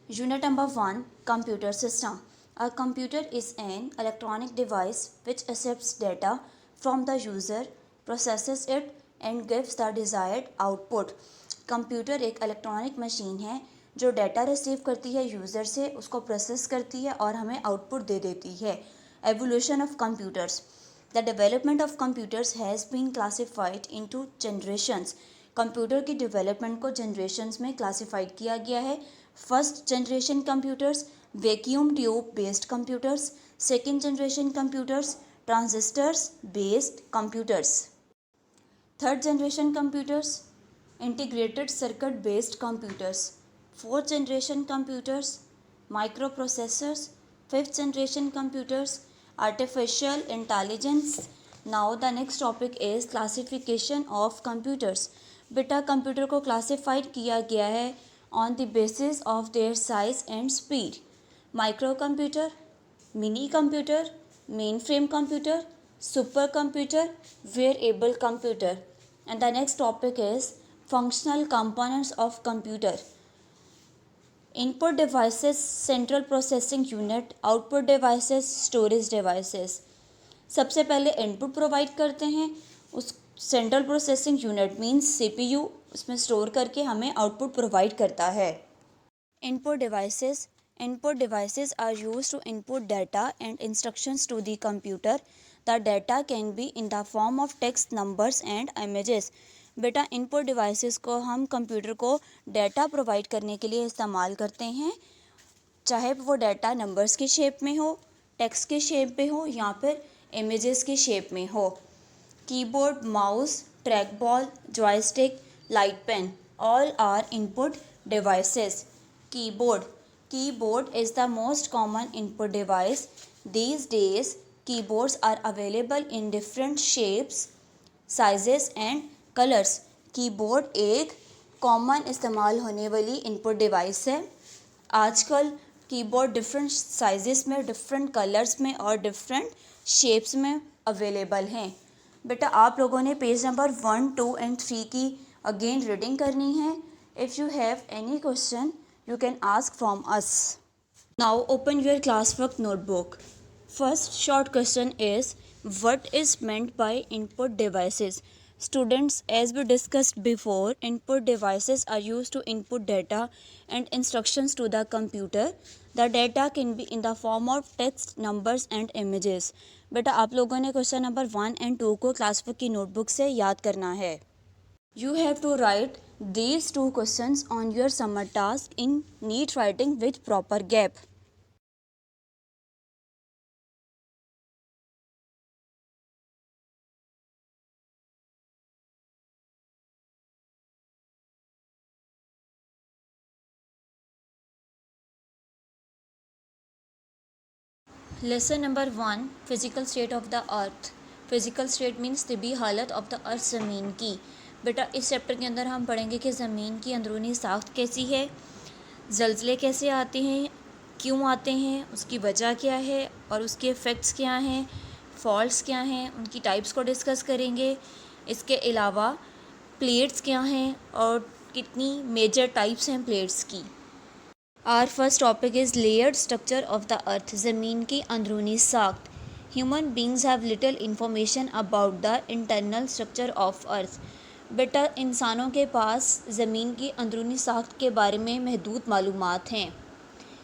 Unit number 1, Computer System. A computer is an electronic device which accepts data from the user, processes it and gives the desired output. Computer एक electronic machine है जो data receive करती है user से, उसको process करती है और हमें आउटपुट दे देती है. Evolution of computers. The development of computers has been classified into generations. Computer की डेवलपमेंट को जनरेशन्स में क्लासिफाइड किया गया है. First generation computers, vacuum tube based computers. Second generation computers, transistors based computers. Third generation computers, integrated circuit based computers. Fourth generation computers, micro processors. Fifth generation computers, artificial intelligence. Now the next topic is classification of computers. बेटा computer को classified किया गया है on the basis of their size and speed. Micro computer, mini computer, main frame computer, super computer, variable computer. And the next topic is functional components of computer. Input devices, central processing unit, output devices, storage devices. सबसे पहले input provide करते हैं, उस central processing unit means CPU उसमें store करके हमें output provide करता है. Input devices are used to input data and instructions to the computer. The data can be in the form of text, numbers and images. बेटा input devices को हम computer को data provide करने के लिए इस्तेमाल करते हैं, चाहे वो डाटा नंबर्स के शेप में हो, टेक्स्ट के शेप में हो या फिर इमेजेस के शेप में हो. Keyboard, mouse, track ball, joystick, light pen, all are input devices. Keyboard is the most common input device. These days, keyboards are available in different shapes, sizes and colors. Keyboard एक common इस्तेमाल होने वाली input device है. आजकल keyboard different sizes में, different colours में और different shapes में अवेलेबल हैं. बेटा आप लोगों ने पेज नंबर 1, 2 एंड 3 की अगेन रीडिंग करनी है. If you have any question you can ask from us. Now open your class work notebook. First short question is what is meant by input devices. Students, as we discussed before, input devices are used to input data and instructions to the computer. The data can be in the form of text, numbers and images. बेटा आप लोगों ने question number 1 and 2 को class work की notebook से याद करना है. You have to write these 2 questions on your summer task in neat writing with proper gap. Lesson number 1, physical state of the earth. Physical state means तिबी हालत of the earth, ज़मीन की. बेटा इस चैप्टर के अंदर हम पढ़ेंगे कि ज़मीन की अंदरूनी साख्त कैसी है, ज़लज़ले कैसे आते हैं, क्यों आते हैं, उसकी वजह क्या है और उसके इफ़ेक्ट्स क्या हैं, फॉल्ट्स क्या हैं, उनकी टाइप्स को डिस्कस करेंगे. इसके अलावा प्लेट्स क्या हैं और कितनी मेजर टाइप्स हैं प्लेट्स की. Our first topic is layered structure of the earth. ज़मीन की अंदरूनी साख्त. Human beings have little information about the internal structure of earth. बेटा इंसानों के पास ज़मीन की अंदरूनी साख्त के बारे में महदूद मालूमात हैं.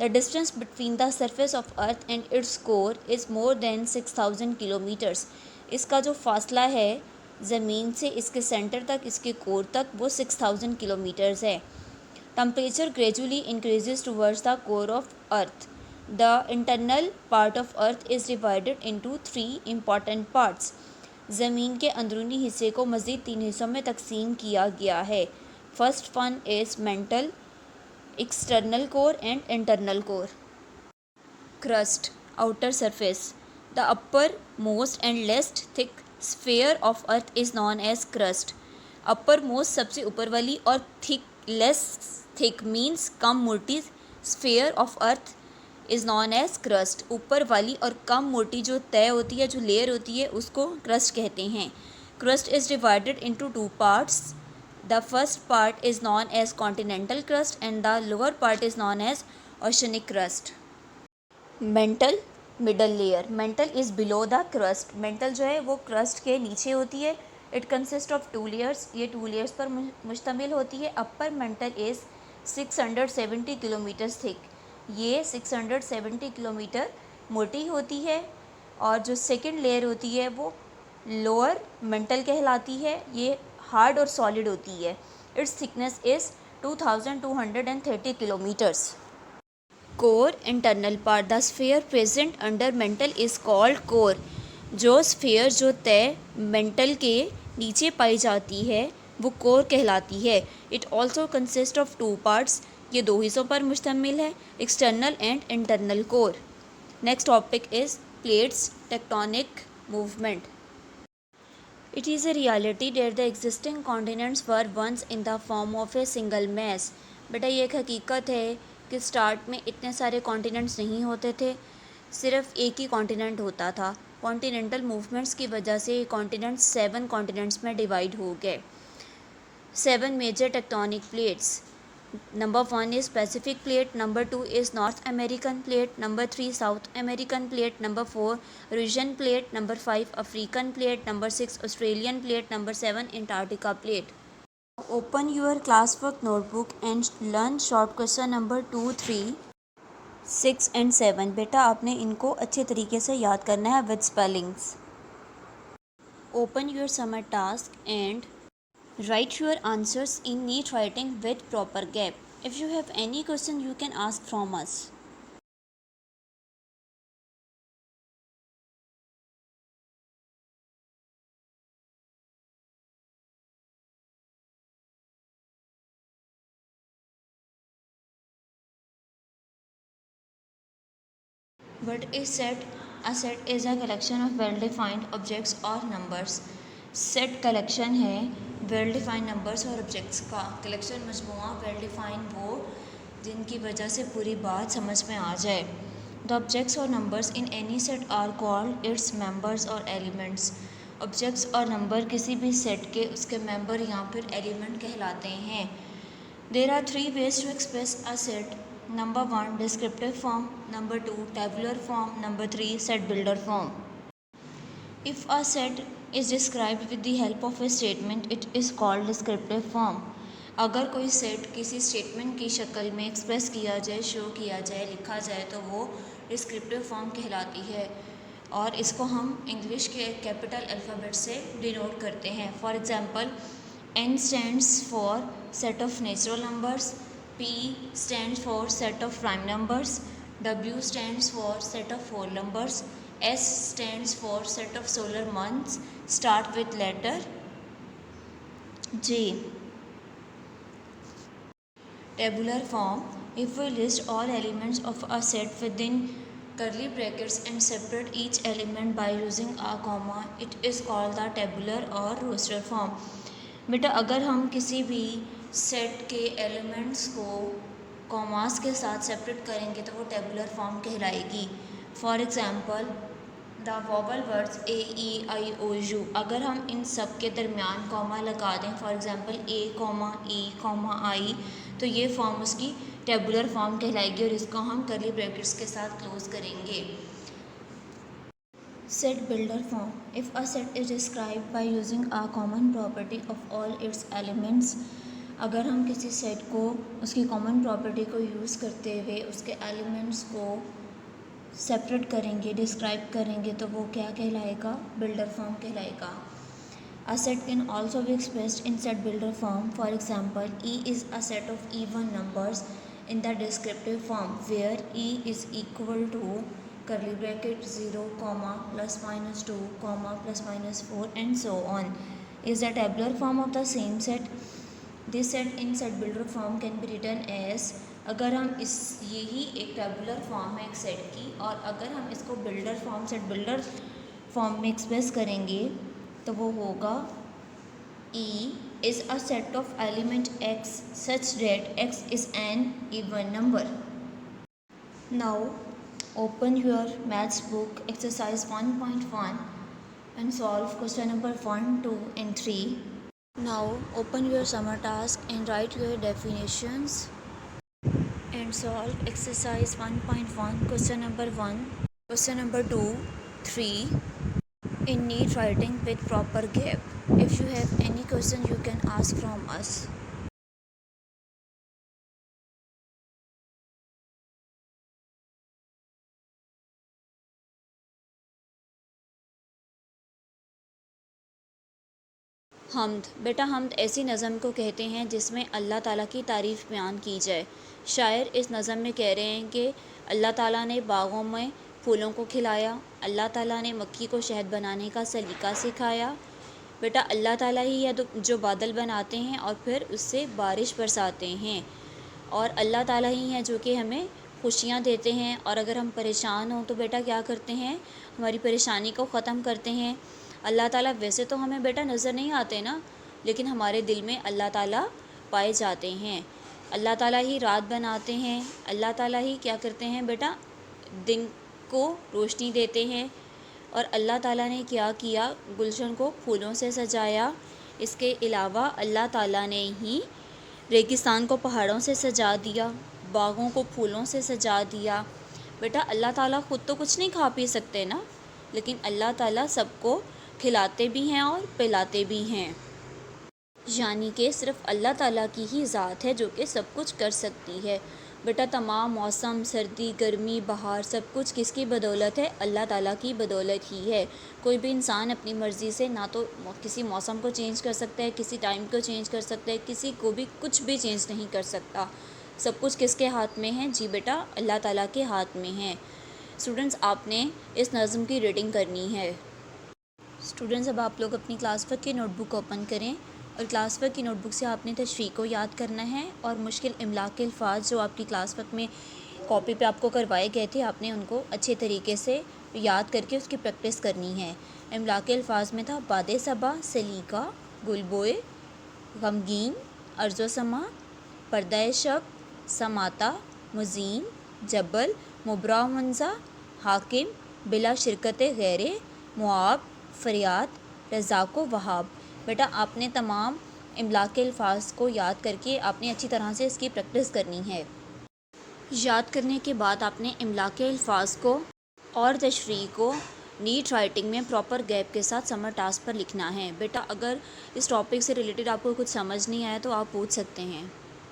The distance between the surface of earth and its core is more than 6000 kilometres. इसका जो फासला है ज़मीन से इसके सेंटर तक, इसके कोर तक, वो 6000 किलोमीटर्स है. Temperature gradually increases towards the core of Earth. The internal part of Earth is divided into 3 important parts. ज़मीन के अंदरूनी हिस्से को मज़ीद 3 हिस्सों में तकसीम किया गया है. First one is mantle, external core and internal core. Crust, outer surface. The uppermost and least thick sphere of earth is known as crust. Uppermost सबसे ऊपर वाली और लेस थिक मीन्स कम मोटी sphere of earth is known as crust. ऊपर वाली और कम मोटी जो तय होती है, जो लेयर होती है, उसको क्रस्ट कहते हैं. Crust is divided into 2 parts. The first part is known as continental crust and the lower part is known as oceanic crust. Mantle, middle layer. Mantle is below the crust. Mantle जो है वो crust के नीचे होती है. It consists of 2 layers. ये 2 layers पर मुश्तमिल होती है. Upper mantle is 670 kilometre thick. ये 670 किलोमीटर मोटी होती है. और जो सेकेंड लेयर होती है वो लोअर मेंटल कहलाती है. ये हार्ड और सॉलिड होती है. It's thickness is 2230 kilometres. Core, internal part. The sphere present under mental is called core. जो स्फीयर जो तय मेंटल के नीचे पाई जाती है वो कोर कहलाती है. It also consist of 2 parts. ये 2 हिस्सों पर मुश्तमिल है, external and internal core. Next topic is plates, tectonic movement. It is a reality that the existing continents were once in the form of a single mass. बेटा ये एक हकीकत है कि स्टार्ट में इतने सारे कॉन्टिनेंट्स नहीं होते थे, सिर्फ एक ही कॉन्टिनेंट होता था. कॉन्टिनेंटल मूवमेंट्स की वजह से ये कॉन्टिनेंट्स 7 कॉन्टिनेंट्स में डिवाइड हो गए. 7 major tectonic plates. Number 1 is Pacific plate, number 2 is North American plate, number 3 South American plate, number 4 Eurasian plate, number 5 African plate, number 6 Australian plate, number 7 Antarctica plate. Open your classwork notebook and learn short question number 2, 3, 6 and 7. बेटा आपने इनको अच्छे तरीके से याद करना है with spellings. Open your summer task and write your answers in neat writing with proper gap. If you have any question, you can ask from us. What is set? A set is a collection of well-defined objects or numbers. Set collection है well defined numbers और objects का. Collection मजमूआ well defined वो जिनकी वजह से पूरी बात समझ में आ जाए. द ऑब्जेक्ट्स और numbers in any set are called its members और एलिमेंट्स. ऑब्जेक्ट्स और नंबर किसी भी सेट के उसके मेंबर या फिर एलिमेंट कहलाते हैं. There are 3 ways to express a set. Number 1 descriptive form, number 2 tabular form, number 3 set builder form. If a set is described with the help of a statement, it is called descriptive form. अगर कोई set किसी statement की शक्ल में express किया जाए, show किया जाए, लिखा जाए तो वो डिस्क्रिप्टिव फॉर्म कहलाती है. और इसको हम इंग्लिश के कैपिटल अल्फ़ाबेट से डिनोट करते हैं. For example, N stands for set of natural numbers, P stands for set of prime numbers, W stands for set of whole numbers, S stands for set of solar months. Start with letter J. Tabular form. If we list all elements of a set within curly brackets and separate each element by using a comma, it is called the tabular or roster form. बेटा अगर हम किसी भी set के elements को commas के साथ separate करेंगे तो वो टेबुलर फॉर्म कहलाएगी. For example, the vowel words A E I O U, अगर हम इन सब के दरमियान कॉमा लगा दें, for example A comma E comma I, तो ये फॉर्म उसकी टेबुलर फॉर्म कहलाएगी और इसको हम कर्ली ब्रैकेट्स के साथ क्लोज करेंगे. Set builder form. If a set is described by using a common property of all its elements, अगर हम किसी सेट को उसकी कॉमन प्रॉपर्टी को यूज़ करते हुए उसके एलिमेंट्स को सेपरेट करेंगे, डिस्क्राइब करेंगे, तो वो क्या कहलाएगा? बिल्डर फॉर्म कहलाएगा. A set can also be expressed in set builder form. For example, E is a set of even numbers in the descriptive form where E is equal to curly bracket 0, plus minus 2, plus minus 4 and so on. Is the tabular form of the same set. This set in set builder form can be written as, अगर हम इस यही एक tabular form है एक set की और अगर हम इसको builder form set builder form में एक्सप्रेस करेंगे तो वो होगा E is a set of element x such that x is an even number. Now open your maths book exercise 1.1 and solve question number 1, 2 and 3. Now open your summer task and write your definitions and solve exercise 1.1 question number 1, question number 2, 3 in neat writing with proper gap. If you have any question you can ask from us. हम्द बेटा, हम्द ऐसी नज़म को कहते हैं जिसमें अल्लाह ताला की तारीफ़ बयान की जाए। शायर इस नज़म में कह रहे हैं कि अल्लाह ताला ने बागों में फूलों को खिलाया, अल्लाह ताला ने मक्खी को शहद बनाने का सलीका सिखाया। बेटा, अल्लाह ताला ही है जो बादल बनाते हैं और फिर उससे बारिश बरसाते हैं, और अल्लाह ताला ही है जो कि हमें खुशियाँ देते हैं। और अगर हम परेशान हों तो बेटा क्या करते हैं, हमारी परेशानी को ख़त्म करते हैं। अल्लाह ताला वैसे तो हमें बेटा नज़र नहीं आते ना, लेकिन हमारे दिल में अल्लाह ताला पाए जाते हैं। अल्लाह ताला ही रात बनाते हैं, अल्लाह ताला ही क्या करते हैं बेटा, दिन को रोशनी देते हैं। और अल्लाह ताला ने क्या किया, गुलशन को फूलों से सजाया। इसके अलावा अल्लाह ताला ने ही रेगिस्तान को पहाड़ों से सजा दिया, बागों को फूलों से सजा दिया। बेटा, अल्लाह ताला ख़ुद तो कुछ नहीं खा पी सकते ना, लेकिन अल्लाह ताला सबको खिलाते भी हैं और पिलाते भी हैं। यानी कि सिर्फ़ अल्लाह ताला की ही ज़ात है जो कि सब कुछ कर सकती है। बेटा, तमाम मौसम, सर्दी, गर्मी, बहार, सब कुछ किसकी बदौलत है, अल्लाह ताला की बदौलत ही है। कोई भी इंसान अपनी मर्ज़ी से ना तो किसी मौसम को चेंज कर सकता है, किसी टाइम को चेंज कर सकता है, किसी को भी कुछ भी चेंज नहीं कर सकता। सब कुछ किसके हाथ में है जी बेटा, अल्लाह ताला के हाथ में है। स्टूडेंट्स, आपने इस नज़म की रीडिंग करनी है। स्टूडेंट्स, अब आप लोग अपनी क्लास वर्क की नोटबुक ओपन करें और क्लास वर्क की नोटबुक से आपने तशरीह को याद करना है, और मुश्किल इमला के अल्फाज जो आपकी क्लास वर्क में कॉपी पे आपको करवाए गए थे, आपने उनको अच्छे तरीके से याद करके उसकी प्रैक्टिस करनी है। इमला के अल्फाज में था बादे सबा, सलीका, गुलबोए, गमगीन, अर्ज़ो समा, पर्दा शब, समाता, मुजीन, जबल, मुबरा मंजा, हाकिम, बिला शिरकत गैरे, मुआब, फरियाद, रज़ाको वहाब। बेटा, आपने तमाम इमला के अल्फाज को याद करके आपने अच्छी तरह से इसकी प्रैक्टिस करनी है। याद करने के बाद आपने इमला के अल्फाज को और तशरीह को नीट राइटिंग में प्रॉपर गैप के साथ समर टास्क पर लिखना है। बेटा, अगर इस टॉपिक से रिलेटेड आपको कुछ समझ नहीं आया तो आप पूछ सकते हैं।